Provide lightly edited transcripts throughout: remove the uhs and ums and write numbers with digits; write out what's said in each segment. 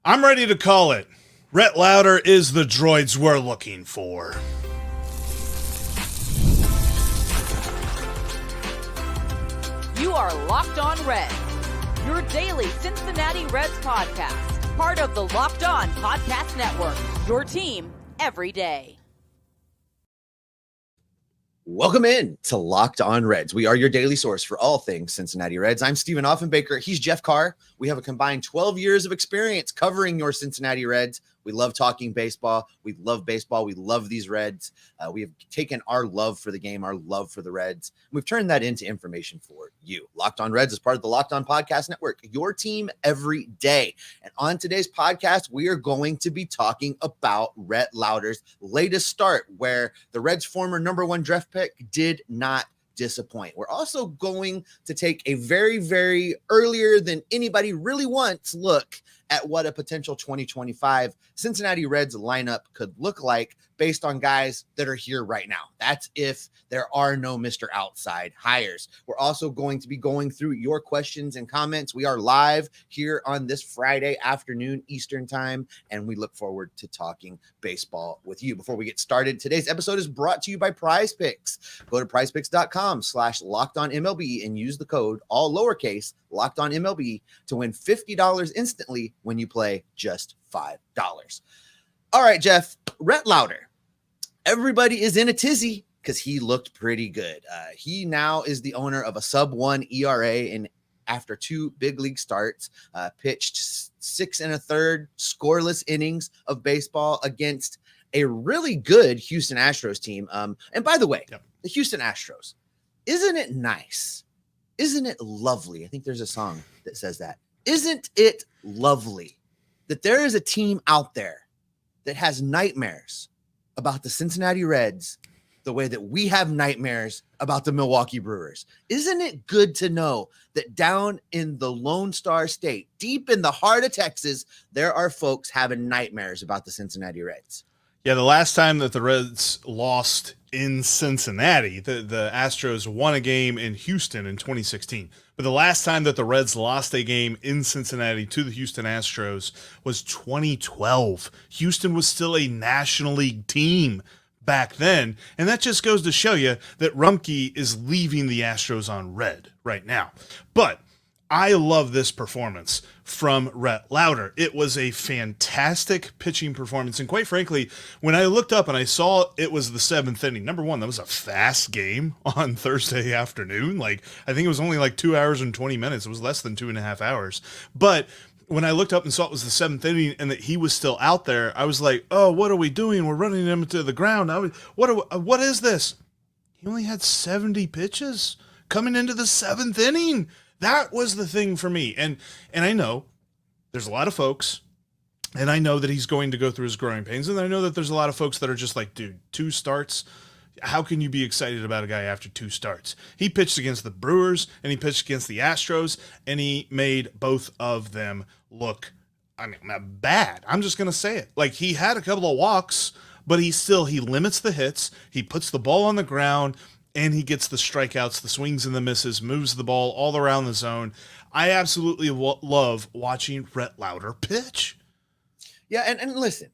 I'm ready to call it. Rhett Lowder is the droids we're looking for. You are Locked On Reds, your daily Cincinnati Reds podcast, part of the Locked On Podcast Network, your team every day. Welcome in to Locked On Reds. We are your daily source for all things Cincinnati Reds. I'm Stephen Offenbaker. He's Jeff Carr. We have a combined 12 years of experience covering your Cincinnati Reds. We love talking baseball. We love baseball. We love these Reds. We have taken our love for the game, our love for the Reds. We've turned that into information for you. Locked On Reds is part of the Locked On Podcast Network, your team every day. And on today's podcast, we are going to be talking about Rhett Lowder's latest start, where the Reds' former number one draft pick did not disappoint. We're also going to take a very, very earlier than anybody really wants look at what a potential 2025 Cincinnati Reds lineup could look like based on guys that are here right now. That's if there are no Mr. Outside hires. We're also going to be going through your questions and comments. We are live here on this Friday afternoon Eastern time, and we look forward to talking baseball with you. Before we get started, today's episode is brought to you by PrizePicks. Go to prizepicks.com/LockedOnMLB and use the code, all lowercase, LockedOnMLB, to win $50 instantly when you play just $5. All right, Jeff, Rhett Lowder. Everybody is in a tizzy because he looked pretty good. He now is the owner of a sub-1 ERA, and after two big league starts, pitched 6 1/3 scoreless innings of baseball against a really good Houston Astros team. And by the way, The Houston Astros, isn't it nice? Isn't it lovely? I think there's a song that says that. Isn't it lovely that there is a team out there that has nightmares about the Cincinnati Reds the way that we have nightmares about the Milwaukee Brewers? Isn't it good to know that down in the Lone Star State, deep in the heart of Texas, there are folks having nightmares about the Cincinnati Reds? Yeah, the last time that the Reds lost in Cincinnati, the Astros won a game in Houston in 2016. But the last time that the Reds lost a game in Cincinnati to the Houston Astros was 2012. Houston was still a National League team back then. And that just goes to show you that Rumke is leaving the Astros on red right now. But I love this performance from Rhett Lowder. It was a fantastic pitching performance. And quite frankly, when I looked up and I saw it was the 7th inning, number one, that was a fast game on Thursday afternoon. I think it was only 2 hours and 20 minutes. It was less than 2.5 hours. But when I looked up and saw it was the 7th inning and that he was still out there, I was like, oh, what are we doing? We're running him to the ground. What is this? He only had 70 pitches coming into the 7th inning. That was the thing for me. And I know there's a lot of folks, and I know that he's going to go through his growing pains, and I know that there's a lot of folks that are just like, dude, 2 starts? How can you be excited about a guy after 2 starts? He pitched against the Brewers, and he pitched against the Astros, and he made both of them look, bad. I'm just going to say it. He had a couple of walks, but he limits the hits. He puts the ball on the ground, and he gets the strikeouts, the swings and the misses, moves the ball all around the zone. I absolutely love watching Rhett Lowder pitch. Yeah, and listen,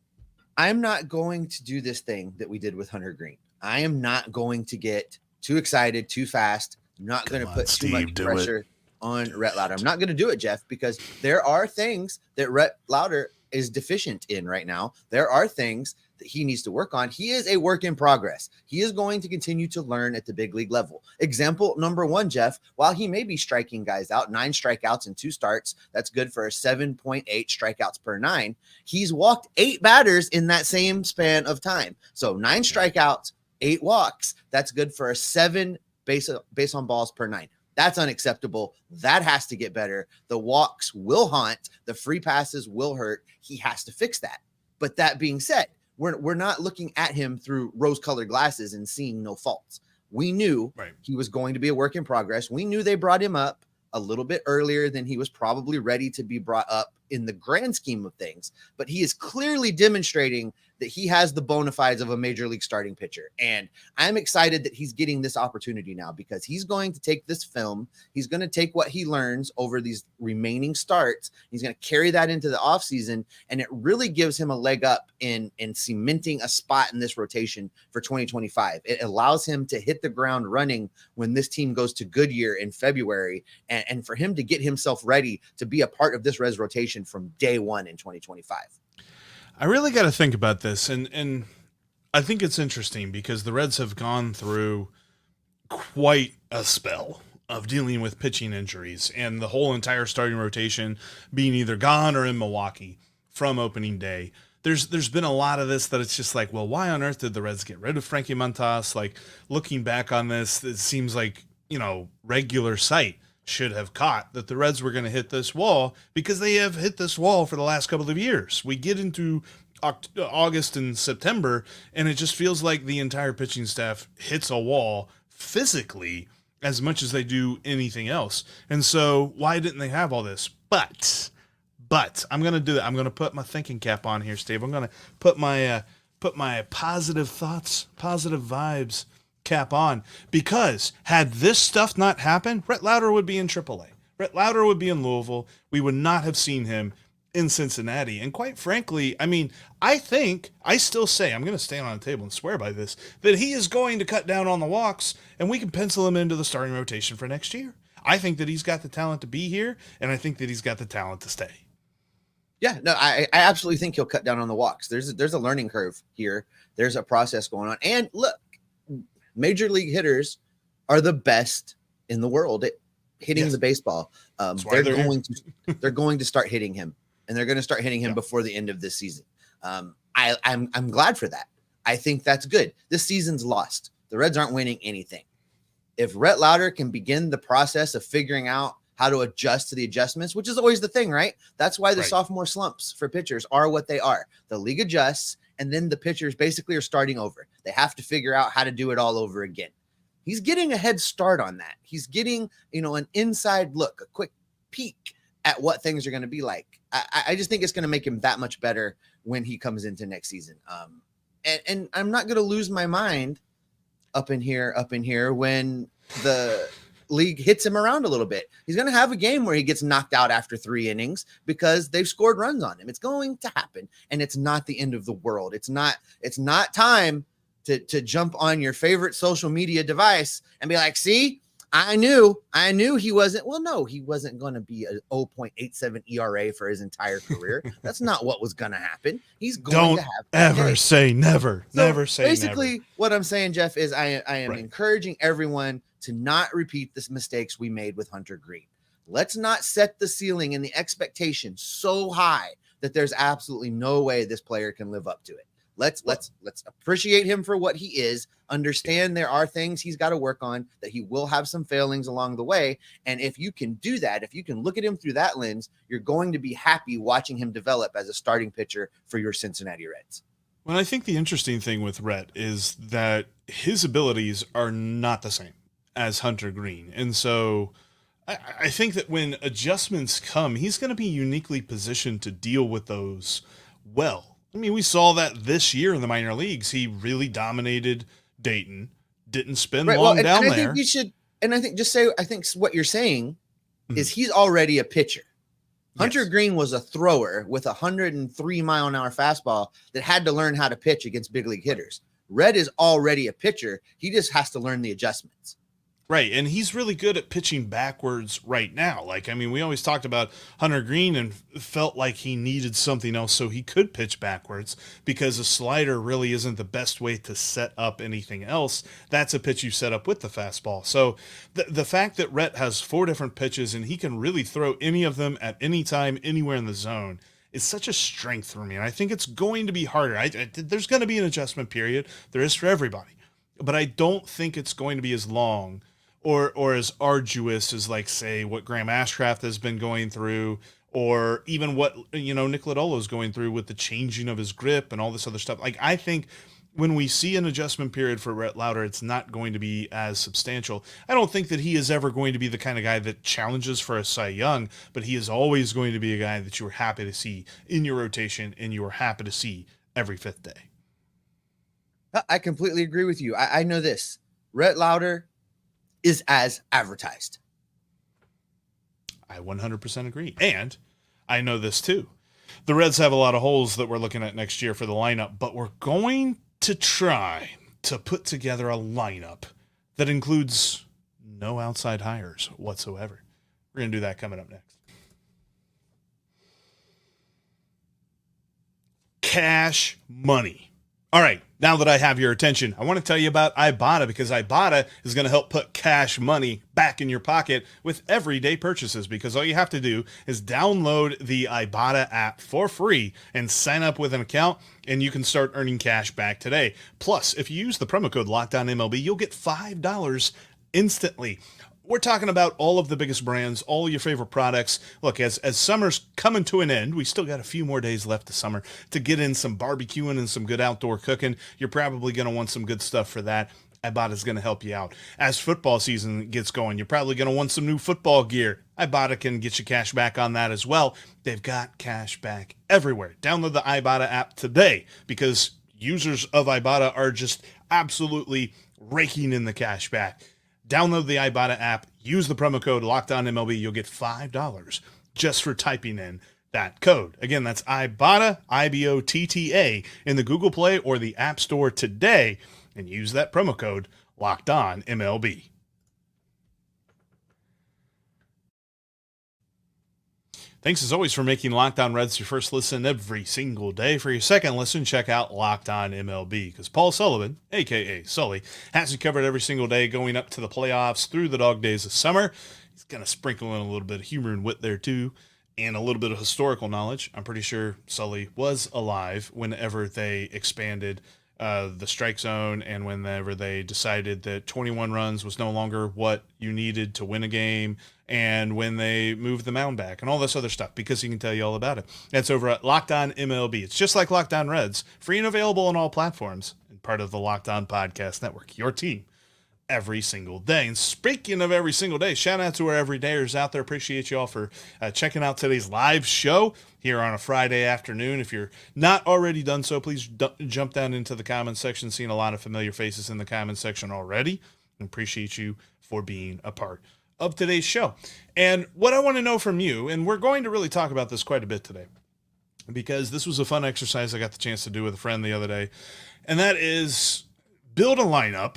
I'm not going to do this thing that we did with Hunter Green. I am not going to get too excited too fast. I'm not going to put too much pressure on Rhett Lowder. I'm not going to do it, Jeff, because there are things that Rhett Lowder is deficient in right now. There are things that he needs to work on. He is a work in progress. He is going to continue to learn at the big league level. Example number one, Jeff, while he may be striking guys out, 9 strikeouts in 2 starts, that's good for a 7.8 strikeouts per 9. He's walked 8 batters in that same span of time. So 9 strikeouts, 8 walks. That's good for a 7 base on balls per 9. That's unacceptable. That has to get better. The walks will haunt. The free passes will hurt. He has to fix that. But that being said, we're not looking at him through rose-colored glasses and seeing no faults. We knew he was going to be a work in progress. We knew they brought him up a little bit earlier than he was probably ready to be brought up in the grand scheme of things. But he is clearly demonstrating that he has the bona fides of a major league starting pitcher. And I'm excited that he's getting this opportunity now, because he's going to take this film. He's going to take what he learns over these remaining starts. He's going to carry that into the offseason, and it really gives him a leg up in cementing a spot in this rotation for 2025. It allows him to hit the ground running when this team goes to Goodyear in February, and for him to get himself ready to be a part of this Reds rotation from day one in 2025. I really got to think about this, and I think it's interesting because the Reds have gone through quite a spell of dealing with pitching injuries, and the whole entire starting rotation being either gone or in Milwaukee from opening day. There's been a lot of this that it's just like, well, why on earth did the Reds get rid of Frankie Montas? Like, looking back on this, it seems like, regular sight should have caught that the Reds were going to hit this wall, because they have hit this wall for the last couple of years. We get into August and September, and it just feels like the entire pitching staff hits a wall physically as much as they do anything else. And so why didn't they have all this? But I'm going to do that. I'm going to put my thinking cap on here, Steve. I'm going to put my positive thoughts, positive vibes cap on, because had this stuff not happened, Rhett Lowder would be in AAA. Rhett Lowder would be in Louisville. We would not have seen him in Cincinnati. And quite frankly, I still say, I'm going to stand on the table and swear by this, that he is going to cut down on the walks, and we can pencil him into the starting rotation for next year. I think that he's got the talent to be here, and I think that he's got the talent to stay. Yeah, no, I absolutely think he'll cut down on the walks. There's a learning curve here. There's a process going on. And look, major league hitters are the best in the world at hitting the baseball. They're going to start hitting him, and they're going to start hitting him before the end of this season. I'm glad for that. I think that's good. This season's lost. The Reds aren't winning anything. If Rhett Lowder can begin the process of figuring out how to adjust to the adjustments, which is always the thing, right? That's why the sophomore slumps for pitchers are what they are. The league adjusts, and then the pitchers basically are starting over. They have to figure out how to do it all over again. He's getting a head start on that. He's getting, an inside look, a quick peek at what things are going to be like. I just think it's going to make him that much better when he comes into next season. And I'm not going to lose my mind up in here when the league hits him around a little bit. He's going to have a game where he gets knocked out after 3 innings because they've scored runs on him. It's going to happen, and it's not the end of the world. It's not time to jump on your favorite social media device and be like, see, I knew he wasn't. Well, no, he wasn't going to be a 0.87 ERA for his entire career. That's not what was going to happen. He's going to have ever say never. So never say basically, never. what I'm saying, Jeff, is I am encouraging everyone to not repeat the mistakes we made with Hunter Green. Let's not set the ceiling and the expectation so high that there's absolutely no way this player can live up to it. Let's appreciate him for what he is. Understand there are things he's got to work on, that he will have some failings along the way. And if you can do that, if you can look at him through that lens, you're going to be happy watching him develop as a starting pitcher for your Cincinnati Reds. Well, I think the interesting thing with Rhett is that his abilities are not the same as Hunter Green. And so I think that when adjustments come, he's going to be uniquely positioned to deal with those well. I mean, we saw that this year in the minor leagues. He really dominated Dayton, didn't spend long down there. I think what you're saying is he's already a pitcher. Hunter Green was a thrower with a 103-mile-an-hour fastball that had to learn how to pitch against big league hitters. Rhett is already a pitcher. He just has to learn the adjustments. Right, and he's really good at pitching backwards right now. We always talked about Hunter Green and felt like he needed something else so he could pitch backwards, because a slider really isn't the best way to set up anything else. That's a pitch you set up with the fastball. So the fact that Rhett has 4 different pitches and he can really throw any of them at any time, anywhere in the zone, is such a strength for me. And I think it's going to be harder. There's going to be an adjustment period. There is for everybody. But I don't think it's going to be as long or as arduous as, say, what Graham Ashcraft has been going through, or even what, Nick Lodolo is going through with the changing of his grip and all this other stuff. I think when we see an adjustment period for Rhett Lowder, it's not going to be as substantial. I don't think that he is ever going to be the kind of guy that challenges for a Cy Young, but he is always going to be a guy that you are happy to see in your rotation and you are happy to see every 5th day. I completely agree with you. I know this. Rhett Lowder is as advertised. I 100% agree. And I know this too. The Reds have a lot of holes that we're looking at next year for the lineup, but we're going to try to put together a lineup that includes no outside hires whatsoever. We're going to do that coming up next. Cash money. All right, now that I have your attention, I want to tell you about Ibotta, because Ibotta is going to help put cash money back in your pocket with everyday purchases, because all you have to do is download the Ibotta app for free and sign up with an account, and you can start earning cash back today. Plus, if you use the promo code LOCKEDONMLB, you'll get $5 instantly. We're talking about all of the biggest brands, all your favorite products. Look, as summer's coming to an end, we still got a few more days left of summer to get in some barbecuing and some good outdoor cooking. You're probably going to want some good stuff for that. Ibotta is going to help you out. As football season gets going, you're probably going to want some new football gear. Ibotta can get you cash back on that as well. They've got cash back everywhere. Download the Ibotta app today, because users of Ibotta are just absolutely raking in the cash back. Download the Ibotta app, use the promo code LOCKEDONMLB. You'll get $5 just for typing in that code. Again, that's Ibotta, IBOTTA, in the Google Play or the App Store today, and use that promo code LOCKEDONMLB. Thanks as always for making Locked On Reds your first listen every single day. For your second listen, check out Locked On MLB, because Paul Sullivan, a.k.a. Sully, has you covered every single day going up to the playoffs through the dog days of summer. He's going to sprinkle in a little bit of humor and wit there too, and a little bit of historical knowledge. I'm pretty sure Sully was alive whenever they expanded the strike zone, and whenever they decided that 21 runs was no longer what you needed to win a game, and when they moved the mound back and all this other stuff, because he can tell you all about it. That's over at Locked On MLB. It's just like Locked On Reds, free and available on all platforms, and part of the Locked On Podcast Network, your team every single day. And speaking of every single day, shout out to our everydayers out there. Appreciate you all for checking out today's live show here on a Friday afternoon. If you're not already done so, please jump down into the comments section. Seeing a lot of familiar faces in the comments section already. And appreciate you for being a part of today's show. And what I want to know from you, and we're going to really talk about this quite a bit today, because this was a fun exercise I got the chance to do with a friend the other day, and that is build a lineup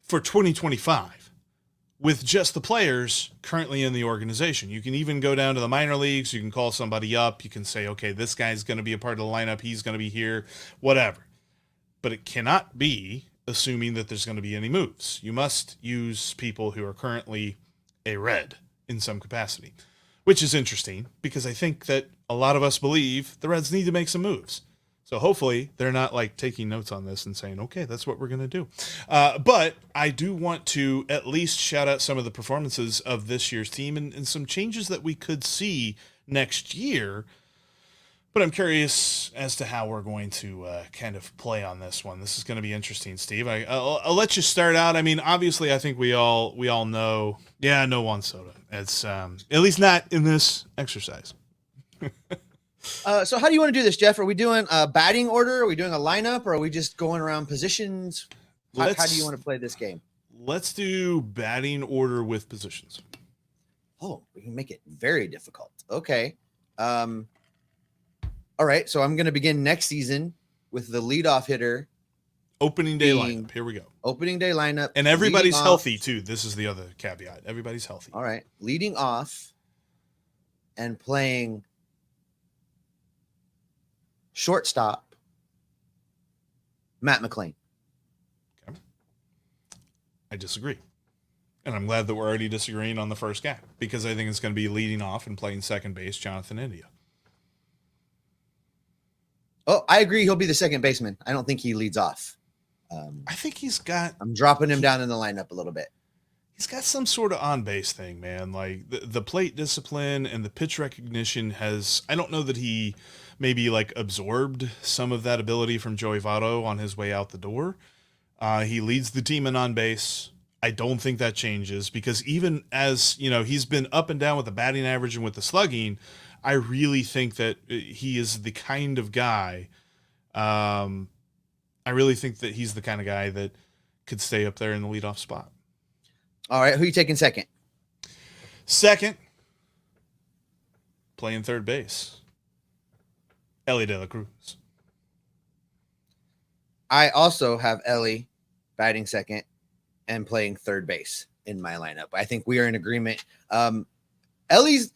for 2025 with just the players currently in the organization. You can even go down to the minor leagues. You can call somebody up. You can say, okay, this guy's going to be a part of the lineup. He's going to be here, whatever. But it cannot be assuming that there's going to be any moves. You must use people who are currently a Red in some capacity, which is interesting, because I think that a lot of us believe the Reds need to make some moves. So hopefully they're not like taking notes on this and saying, okay, that's what we're going to do. But I do want to at least shout out some of the performances of this year's team and some changes that we could see next year. But I'm curious as to how we're going to kind of play on this one. This is going to be interesting, Steve. I'll let you start out. I mean, obviously, I think we all know. Yeah, no Juan Soto. It's at least not in this exercise. So how do you want to do this, Jeff? Are we doing a batting order? Are we doing a lineup? Or are we just going around positions? How do you want to play this game? Let's do batting order with positions. Oh, we can make it very difficult. Okay. All right, so I'm going to begin next season with the leadoff hitter. Opening day lineup. Here we go. Opening day lineup. And everybody's healthy, too. This is the other caveat. Everybody's healthy. All right. Leading off and playing shortstop, Matt McLain. Okay. I disagree. And I'm glad that we're already disagreeing on the first guy, because I think it's going to be leading off and playing second base, Jonathan India. Oh, I agree. He'll be the second baseman. I don't think he leads off. I think I'm dropping him down in the lineup a little bit. He's got some sort of on-base thing, man. Like the plate discipline and the pitch recognition I don't know that he maybe like absorbed some of that ability from Joey Votto on his way out the door. He leads the team in on-base. I don't think that changes, because even as, he's been up and down with the batting average and with the slugging, I really think that he is the kind of guy. I really think that he's the kind of guy that could stay up there in the leadoff spot. All right, who are you taking second? Second, playing third base, Elly De La Cruz. I also have Elly batting second and playing third base in my lineup. I think we are in agreement. Elly's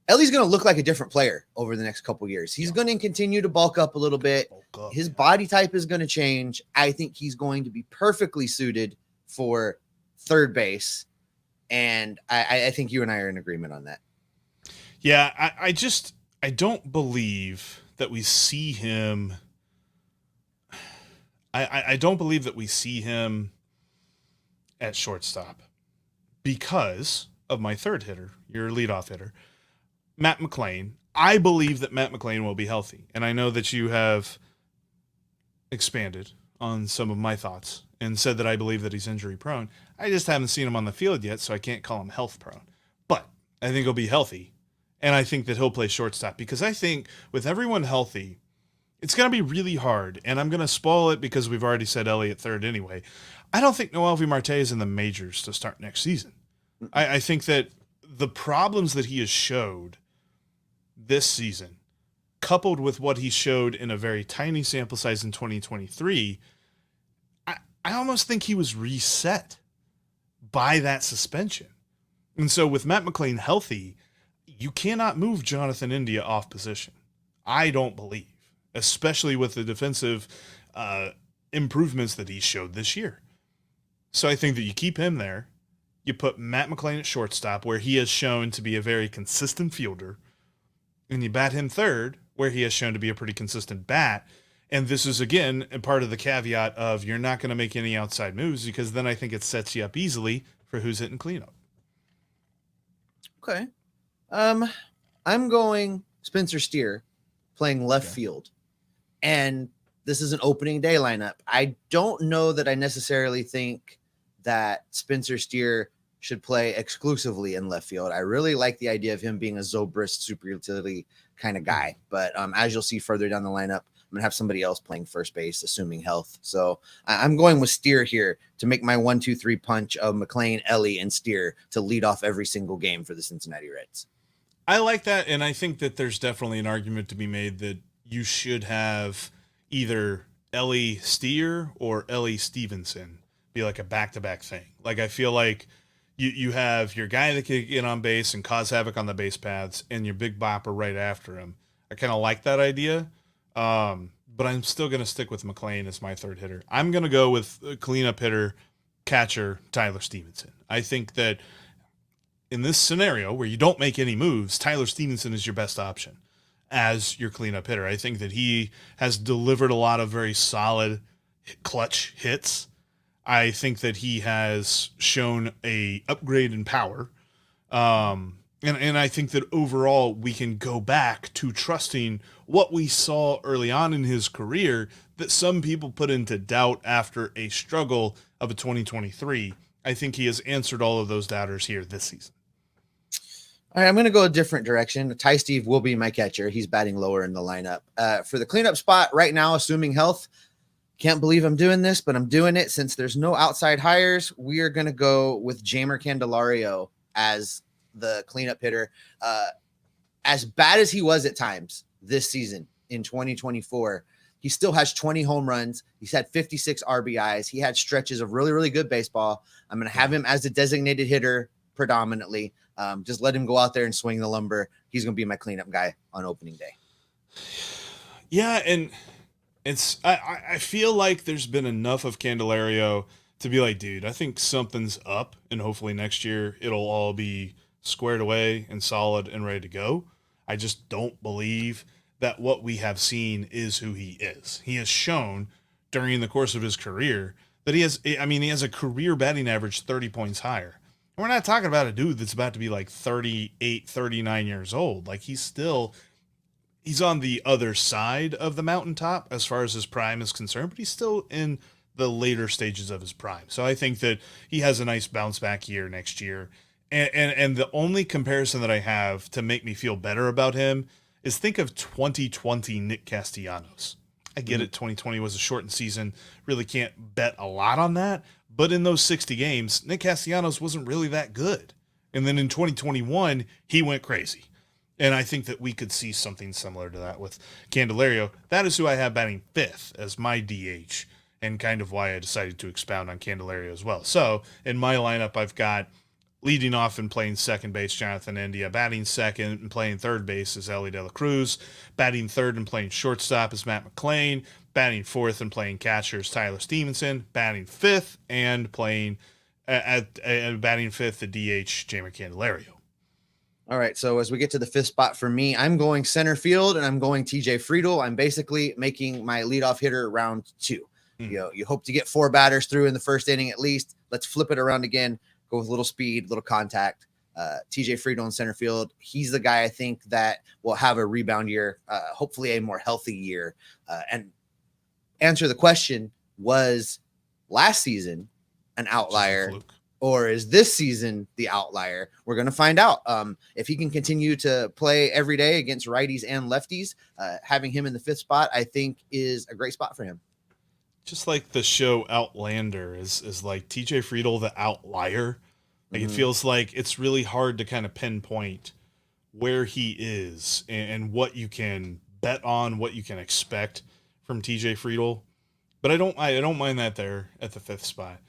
going to look like a different player over the next couple years. He's going to continue to bulk up a little bit. His body type is going to change. I think he's going to be perfectly suited for third base. And I think you and I are in agreement on that. Yeah, I don't believe that we see him. I don't believe that we see him at shortstop because of my third hitter, your leadoff hitter, Matt McLain. I believe that Matt McLain will be healthy. And I know that you have expanded on some of my thoughts and said that I believe that he's injury prone. I just haven't seen him on the field yet, so I can't call him health prone. But I think he'll be healthy. And I think that he'll play shortstop because I think with everyone healthy, it's going to be really hard. And I'm going to spoil it because we've already said Elly at third anyway. I don't think Noelvi Marte is in the majors to start next season. I think that the problems that he has showed this season, coupled with what he showed in a very tiny sample size in 2023, I almost think he was reset by that suspension. And so with Matt McLain healthy, you cannot move Jonathan India off position. I don't believe, especially with the defensive improvements that he showed this year. So I think that you keep him there. You put Matt McLain at shortstop, where he has shown to be a very consistent fielder, and you bat him third, where he has shown to be a pretty consistent bat. And this is, again, a part of the caveat of you're not going to make any outside moves, because then I think it sets you up easily for who's hitting cleanup. Okay. I'm going Spencer Steer playing left field. And this is an opening day lineup. I don't know that I necessarily think that Spencer Steer should play exclusively in left field. I really like the idea of him being a Zobrist super utility kind of guy. But as you'll see further down the lineup, I'm going to have somebody else playing first base, assuming health. So I'm going with Steer here to make my 1-2-3 punch of McLain, Elly, and Steer to lead off every single game for the Cincinnati Reds. I like that, and I think that there's definitely an argument to be made that you should have either Elly Steer or Elly Stevenson be like a back-to-back thing. Like, I feel like you have your guy that can get on base and cause havoc on the base paths and your big bopper right after him. I kind of like that idea, but I'm still going to stick with McLain as my third hitter. I'm going to go with cleanup hitter, catcher, Tyler Stevenson. I think that in this scenario where you don't make any moves, Tyler Stevenson is your best option as your cleanup hitter. I think that he has delivered a lot of very solid clutch hits. I think that he has shown a upgrade in power. And I think that overall we can go back to trusting what we saw early on in his career that some people put into doubt after a struggle of a 2023. I think he has answered all of those doubters here this season. All right, I'm going to go a different direction. Ty Steve will be my catcher. He's batting lower in the lineup. For the cleanup spot right now, assuming health, can't believe I'm doing this, but I'm doing it since there's no outside hires. We are going to go with Jeimer Candelario as the cleanup hitter. As bad as he was at times this season in 2024, he still has 20 home runs. He's had 56 RBIs. He had stretches of really, really good baseball. I'm going to have him as the designated hitter predominantly. Just let him go out there and swing the lumber. He's going to be my cleanup guy on opening day. Yeah, and I feel like there's been enough of Candelario to be like, dude, I think something's up, and hopefully next year it'll all be squared away and solid and ready to go. I just don't believe that what we have seen is who he is. He has shown during the course of his career that he has a career batting average 30 points higher. We're not talking about a dude that's about to be like 38, 39 years old. Like, he's on the other side of the mountaintop as far as his prime is concerned, but he's still in the later stages of his prime. So I think that he has a nice bounce back year next year. And the only comparison that I have to make me feel better about him is think of 2020 Nick Castellanos. I get it. 2020 was a shortened season. Really can't bet a lot on that. But in those 60 games, Nick Castellanos wasn't really that good. And then in 2021, he went crazy. And I think that we could see something similar to that with Candelario. That is who I have batting 5th as my DH, and kind of why I decided to expound on Candelario as well. So in my lineup, I've got leading off and playing second base, Jonathan India. Batting second and playing third base is Elly De La Cruz. Batting third and playing shortstop is Matt McClain. Batting fourth and playing catcher is Tyler Stevenson. Batting fifth and playing batting fifth, the DH, Jeimer Candelario. All right, so as we get to the 5th spot for me, I'm going center field, and I'm going TJ Friedl. I'm basically making my leadoff hitter round 2. You hope to get 4 batters through in the first inning at least. Let's flip it around again. Go with a little speed, little contact. TJ Friedl in center field. He's the guy I think that will have a rebound year, hopefully a more healthy year. And answer the question, was last season an outlier, or is this season the outlier? We're going to find out. If he can continue to play every day against righties and lefties, having him in the 5th spot, I think is a great spot for him. Just like the show Outlander is like TJ Friedl, the outlier. Like it feels like it's really hard to kind of pinpoint where he is and what you can bet on, what you can expect from TJ Friedl. But I don't mind that there at the 5th spot.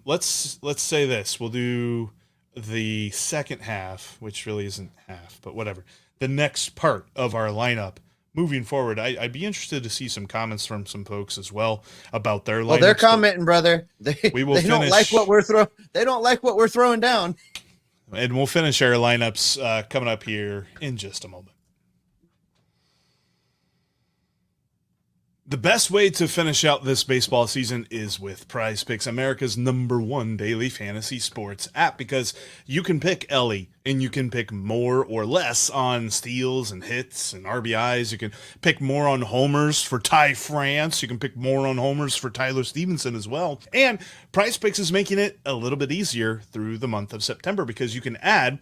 Let's say this. We'll do the second half, which really isn't half, but whatever. The next part of our lineup. Moving forward, I'd be interested to see some comments from some folks as well about their lineups. Well, they're commenting, brother. They don't like what we're throwing. They don't like what we're throwing down. And we'll finish our lineups coming up here in just a moment. The best way to finish out this baseball season is with PrizePicks, America's #1 daily fantasy sports app, because you can pick Elly and you can pick more or less on steals and hits and RBIs. You can pick more on homers for Ty France. You can pick more on homers for Tyler Stevenson as well. And PrizePicks is making it a little bit easier through the month of September, because you can add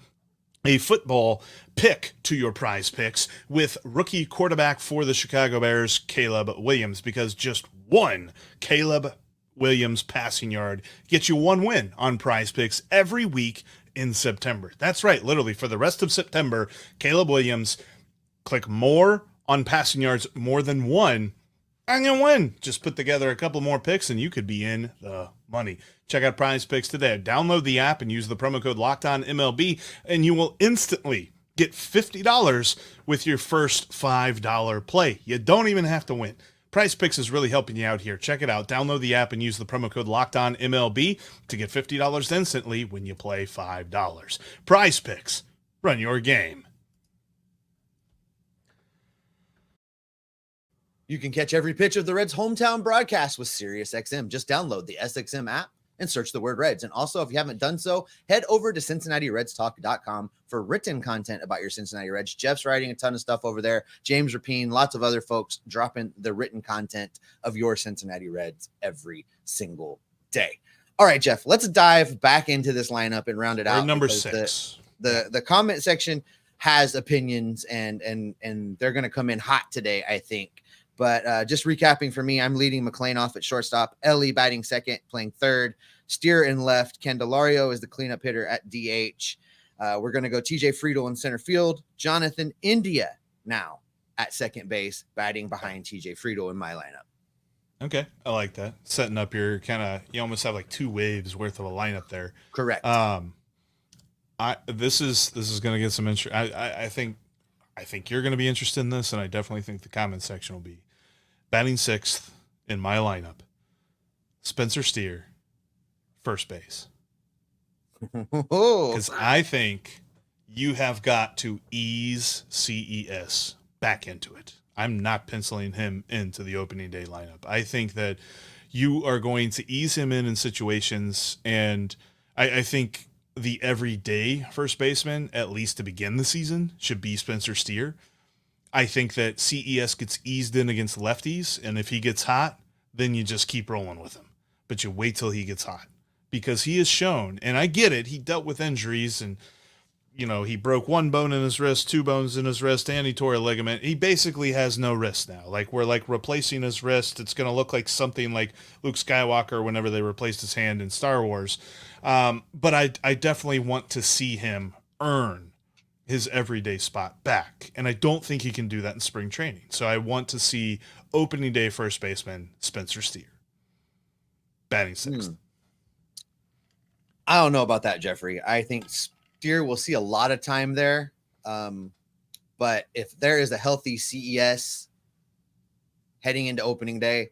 a football pick to your PrizePicks with rookie quarterback for the Chicago Bears, Caleb Williams, because just one Caleb Williams passing yard gets you 1 win on PrizePicks every week in September. That's right. Literally for the rest of September, Caleb Williams, click more on passing yards, more than 1, and you win. Just put together a couple more picks and you could be in the money. Check out PrizePicks today. Download the app and use the promo code LOCKEDONMLB, and you will instantly get $50 with your first $5 play. You don't even have to win. PrizePicks is really helping you out here. Check it out. Download the app and use the promo code LOCKEDONMLB to get $50 instantly when you play $5. PrizePicks. Run your game. You can catch every pitch of the Reds' hometown broadcast with SiriusXM. Just download the SXM app and search the word Reds. And also, if you haven't done so, head over to CincinnatiRedsTalk.com for written content about your Cincinnati Reds. Jeff's writing a ton of stuff over there. James Rapine, lots of other folks dropping the written content of your Cincinnati Reds every single day. All right, Jeff, let's dive back into this lineup and round it out. Number 6. The comment section has opinions, and they're going to come in hot today, I think. But just recapping for me, I'm leading McClain off at shortstop, Elly batting second, playing third, Steer in left, Candelario is the cleanup hitter at DH. We're going to go TJ Friedl in center field, Jonathan India now at second base, batting behind TJ Friedl in my lineup. Okay, I like that. Setting up your you almost have like 2 waves worth of a lineup there. Correct. This is going to get some interest. I think you're going to be interested in this, and I definitely think the comment section will be. Batting 6th in my lineup, Spencer Steer, first base. Because I think you have got to ease CES back into it. I'm not penciling him into the opening day lineup. I think that you are going to ease him in situations, and I think the everyday first baseman, at least to begin the season, should be Spencer Steer. I think that CES gets eased in against lefties, and if he gets hot, then you just keep rolling with him. But you wait till he gets hot, because he has shown, and I get it, he dealt with injuries, and he broke one bone in his wrist, two bones in his wrist, and he tore a ligament. He basically has no wrist now. Like, we're like replacing his wrist. It's going to look like something like Luke Skywalker whenever they replaced his hand in Star Wars. But I definitely want to see him earn his everyday spot back. And I don't think he can do that in spring training. So I want to see opening day first baseman Spencer Steer batting sixth. I don't know about that, Jeffrey. I think Steer will see a lot of time there. But if there is a healthy CES heading into opening day,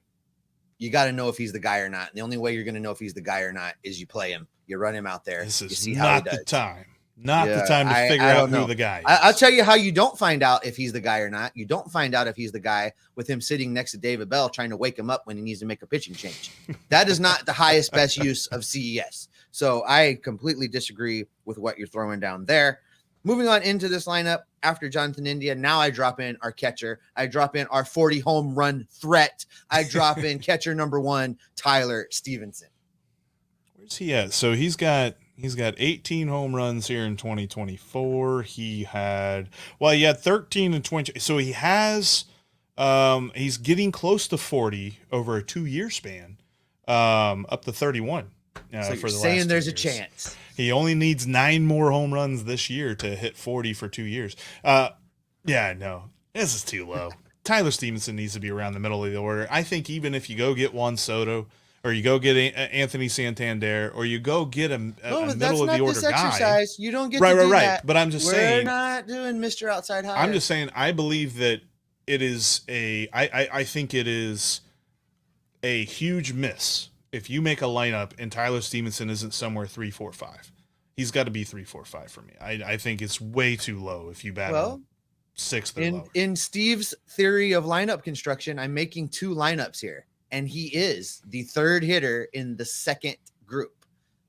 you got to know if he's the guy or not. And the only way you're going to know if he's the guy or not is you play him. You run him out there. This you is see how he not does. the time. Not the time to figure out who the guy is. I'll tell you how you don't find out if he's the guy or not. You don't find out if he's the guy with him sitting next to David Bell trying to wake him up when he needs to make a pitching change. That is not the highest, best use of CES. So I completely disagree with what you're throwing down there. Moving on into this lineup, after Jonathan India, now I drop in our catcher. I drop in our 40 home run threat. I drop in catcher number 1, Tyler Stevenson. Where's he at? So he's got 18 home runs here in 2024. He had 13 and 20. So he has he's getting close to 40 over a 2-year span, up to 31. So for the saying last there's 2 a years. chance. He only needs 9 more home runs this year to hit 40 for 2 years. No, this is too low. Tyler Stevenson needs to be around the middle of the order. I think even if you go get Juan Soto, or you go get Anthony Santander, or you go get a middle of the order guy. Exercise. You don't get right. that. But I'm just saying, we're not doing Mr. Outside High. I'm just saying, I believe that it is I think it is a huge miss if you make a lineup and Tyler Stevenson isn't somewhere 3, 4, 5. He's got to be 3, 4, 5 for me. I think it's way too low if you bat him 6th or lower. In Steve's theory of lineup construction, I'm making 2 lineups here. And he is the 3rd hitter in the 2nd group.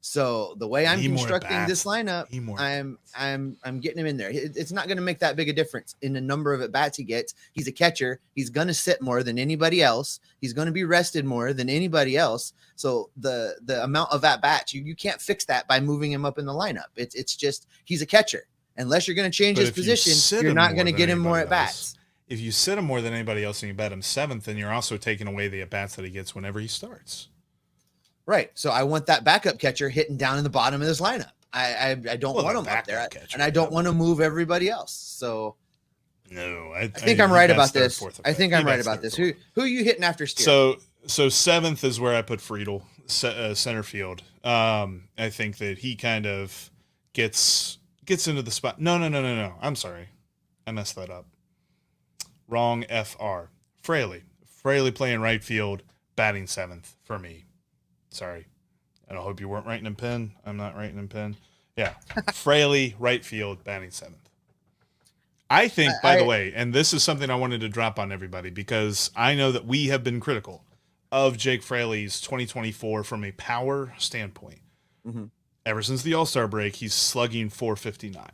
So the way I'm constructing this lineup, I'm getting him in there. It's not going to make that big a difference in the number of at bats he gets. He's a catcher. He's going to sit more than anybody else. He's going to be rested more than anybody else. So the amount of at bats, you can't fix that by moving him up in the lineup. It's just he's a catcher. Unless you're going to change his position, you're not going to get him more at bats. If you sit him more than anybody else and you bet him 7th, then you're also taking away the at-bats that he gets whenever he starts. Right. So I want that backup catcher hitting down in the bottom of this lineup. I don't want him up there. And I don't want to move everybody else. So no, I think I'm right about this. I think I'm right about this. Who are you hitting after Steer? So 7th is where I put Friedel, center field. I think that he kind of gets into the spot. No. I'm sorry. I messed that up. Wrong FR. Fraley playing right field, batting 7th for me. Sorry. I hope you weren't writing in pen. I'm not writing in pen. Yeah. Fraley, right field, batting 7th. I think, by the way, and this is something I wanted to drop on everybody because I know that we have been critical of Jake Fraley's 2024 from a power standpoint. Mm-hmm. Ever since the All-Star break, he's slugging .459.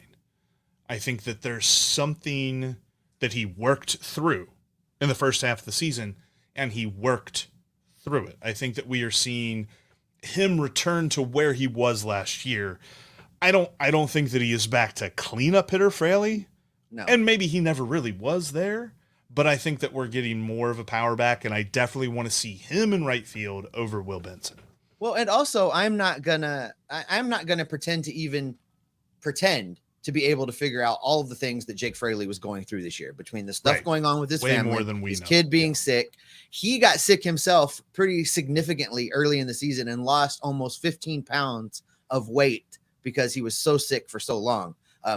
I think that there's something that he worked through in the first half of the season, and he worked through it. I think that we are seeing him return to where he was last year. I don't think that he is back to cleanup hitter Fraley. No. And maybe he never really was there, but I think that we're getting more of a power back, and I definitely want to see him in right field over Will Benson. Well, and also I'm not gonna pretend to be able to figure out all of the things that Jake Fraley was going through this year between the stuff going on with his family, more than his kid being sick. He got sick himself pretty significantly early in the season and lost almost 15 pounds of weight because he was so sick for so long.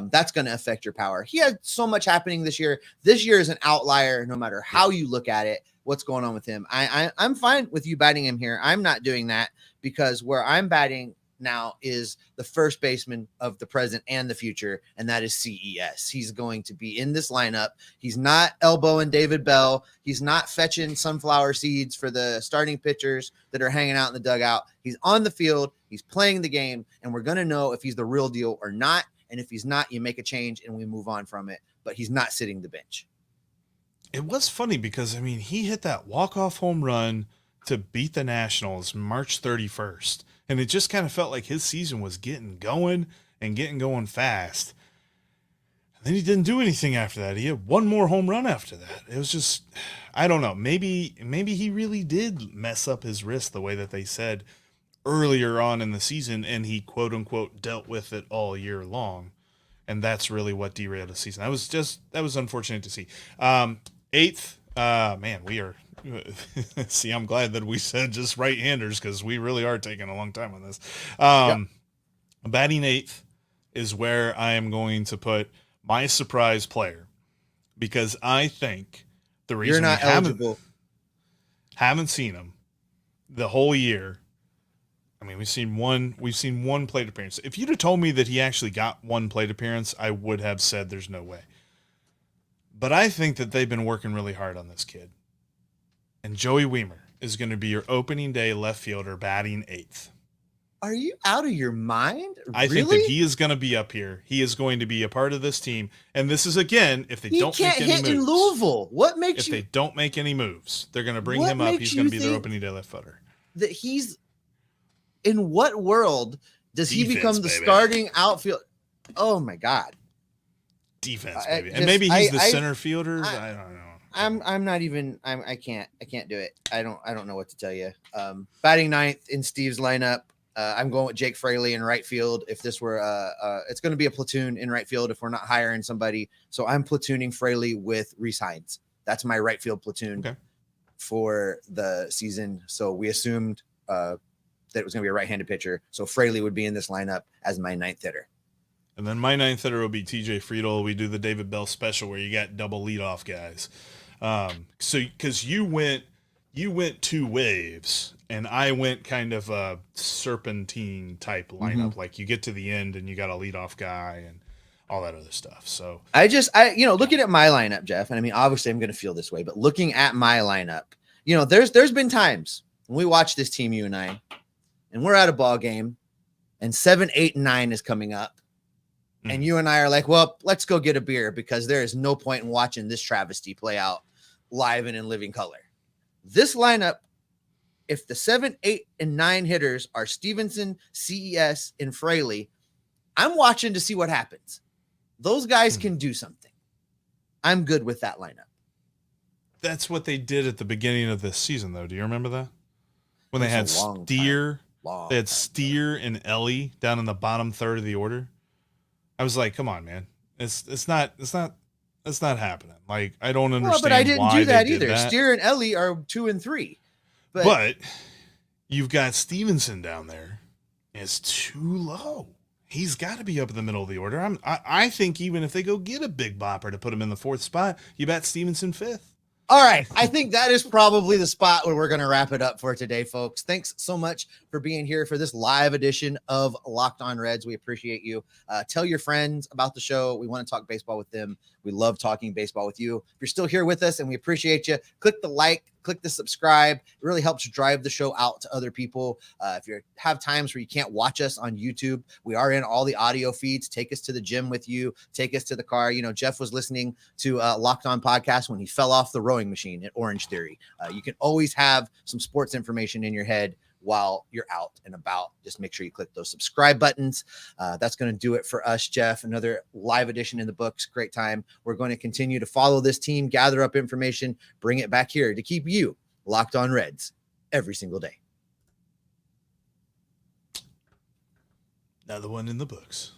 That's going to affect your power. He had so much happening this year. This year is an outlier, no matter how you look at it, what's going on with him. I'm fine with you batting him here. I'm not doing that because where I'm batting now is the first baseman of the present and the future, and that is CES. He's going to be in this lineup. He's not elbowing David Bell. He's not fetching sunflower seeds for the starting pitchers that are hanging out in the dugout. He's on the field. He's playing the game, and we're going to know if he's the real deal or not. And if he's not, you make a change and we move on from it. But he's not sitting the bench. It was funny because, he hit that walk-off home run to beat the Nationals March 31st. And it just kind of felt like his season was getting going fast. And then he didn't do anything after that. He had one more home run after that. It was just, I don't know. Maybe he really did mess up his wrist the way that they said earlier on in the season, and he quote unquote dealt with it all year long. And that's really what derailed the season. That was unfortunate to see. Eighth, man, we are. See, I'm glad that we said just right-handers because we really are taking a long time on this. Batting eighth is where I am going to put my surprise player, because I think the reason You're not eligible. Haven't seen him the whole year. I mean, we've seen one plate appearance. If you'd have told me that he actually got one plate appearance, I would have said there's no way. But I think that they've been working really hard on this kid. And Joey Wiemer is going to be your opening day left fielder batting eighth. Are you out of your mind? I think that he is going to be up here. He is going to be a part of this team. And this is, again, if they don't make any moves. He can't hit in Louisville. What makes If they don't make any moves, they're going to bring him up. He's going to be their opening day left fielder. That he's in what world does he become the baby. Starting outfield? Oh my God. Defense, baby. And maybe he's the center fielder. I don't know. I'm not even I can't do it. I don't know what to tell you. Batting ninth in Steve's lineup. I'm going with Jake Fraley in right field. If this were it's going to be a platoon in right field if we're not hiring somebody. So I'm platooning Fraley with Reese Hines. That's my right field platoon for the season. So we assumed that it was going to be a right-handed pitcher. So Fraley would be in this lineup as my ninth hitter. And then my ninth hitter will be TJ Friedel. We do the David Bell special where you got double leadoff guys. So because you went two waves and I went kind of a serpentine type lineup. Like you get to the end and you got a leadoff guy and all that other stuff. So I looking at my lineup, Jeff, and I mean, obviously I'm going to feel this way, but looking at my lineup, there's been times when we watch this team, you and I, and we're at a ball game and 7, 8, and 9 is coming up. And you and I are like, well, let's go get a beer because there is no point in watching this travesty play out live and in living color. This lineup, if the 7, 8, and 9 hitters are Stevenson, CES, and Fraley, I'm watching to see what happens. Those guys can do something. I'm good with that lineup. That's what they did at the beginning of this season, though. Do you remember that? When they had Steer, Steer and Elly down in the bottom third of the order. I was like, come on, man. It's not happening. Like, I don't understand. Well, but I didn't do that either. That. Steer and Elly are 2 and 3. But you've got Stevenson down there. It's too low. He's got to be up in the middle of the order. I think even if they go get a big bopper to put him in the 4th spot, you bet Stevenson 5th. All right. I think that is probably the spot where we're going to wrap it up for today, folks. Thanks so much for being here for this live edition of Locked On Reds. We appreciate you. Tell your friends about the show. We want to talk baseball with them. We love talking baseball with you. If you're still here with us and we appreciate you, click the like, click the subscribe. It really helps drive the show out to other people. If you have times where you can't watch us on YouTube, we are in all the audio feeds. Take us to the gym with you. Take us to the car. Jeff was listening to Locked On podcast when he fell off the rowing machine at Orange Theory. You can always have some sports information in your head while you're out and about. Just make sure you click those subscribe buttons. That's going to do it for us, Jeff. Another live edition in the books. Great time. We're going to continue to follow this team, gather up information, bring it back here to keep you locked on Reds every single day. Another one in the books.